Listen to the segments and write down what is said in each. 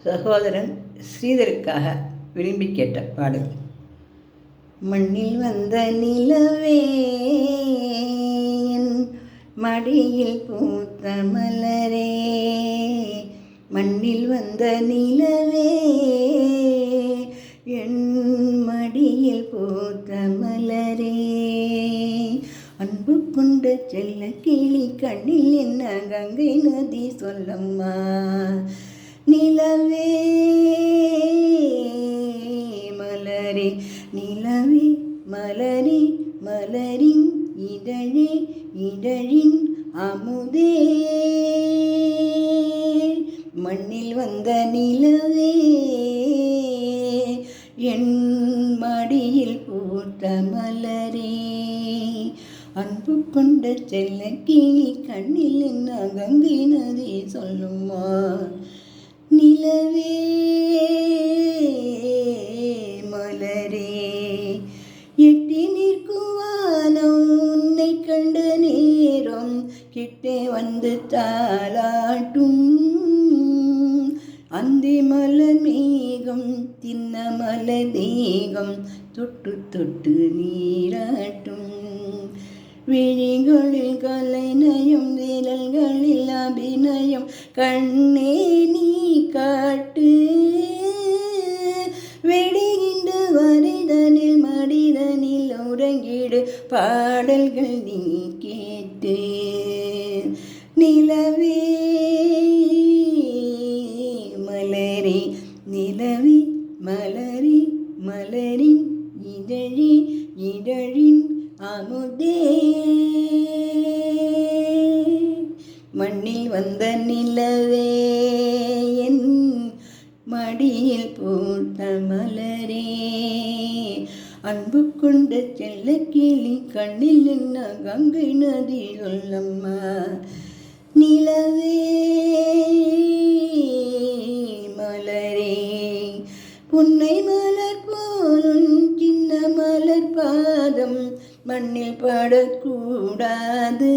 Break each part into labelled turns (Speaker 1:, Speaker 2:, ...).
Speaker 1: சகோதரன் ஸ்ரீதருக்காக விரும்பி கேட்ட பாடல். மண்ணில் வந்த நிலவே, மடியில் பூத்த மலரே, மண்ணில் வந்த நிலவே, என் மடியில் பூத்த மலரே, அன்பு கொண்ட செல்ல கிளி கண்ணில் என்ன கங்கை நதி சொல்லம்மா. நிலவே மலரே, நிலவே மலரே, மலரின் இதழே, இதழின் அமுதே, மண்ணில் வந்த நிலவே, என் மடியில் பூத்த மலரே, அன்பு கொண்ட செல்ல கிளி கண்ணில் என்ன கங்கை நதி சொல்லுமா. நிலவே மலரே, எட்டி நிற்கும் வானம் உன்னை கண்ட நேரம் கிட்டே வந்து தாலாட்டும். அந்தி மலர் மேகம் தின்ன மலர் தேகம் தொட்டு தொட்டு நீராட்டும். விழிகளில் கலைநயம் விரல்களில் அபிநயம் கண்ணே நீ காட்டு. வெடிகின்ற வரைதனில் மடிதனில் உறங்கிடு பாடல்கள் நீ கேட்டு. நிலவே மலரே, நிலவே மலரே, மலரின் இதழே, இதழின் அமுதே, மண்ணில் வந்த நிலவே, என் மடியில் பூத்த மலரே, அன்பு கொண்ட செல்ல கிளி கண்ணில் என்ன கங்கை நதி சொல்லம்மா. நிலவே மலரே, புன்னை மலர் போலும் சின்ன மலர் பாதம் மண்ணில் படக்கூடாது.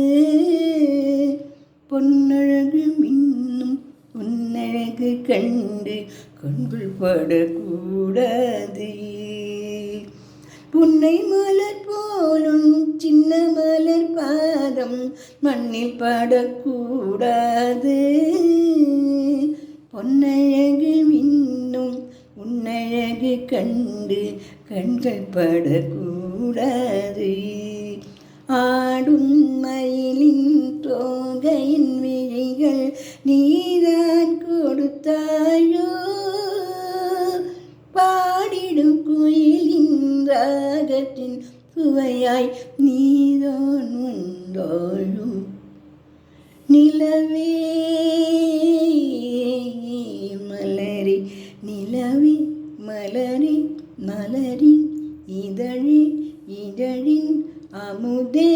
Speaker 1: பொன்னழகு மின்னும் உன்னழகு கண்டு கண்கள் படக்கூடாது. புன்னை மலர் போலும் சின்ன மலர் பாதம் மண்ணில் படக்கூடாது. பொன்னழகு மின்னும் உன்னழகு கண்டு கண்கள் படக்கூடாது. ஆடும் மயிலின் தோகையின் விழிகள் நீதான் கொடுத்தாயோ. பாடிடும் குயிலின் ராகத்தின் சுவையாய் நீதான் உண்டாயோ. நிலவே மலரே, நிலவே மலரே, மலரின் இதழே, இதழின் அமுதே.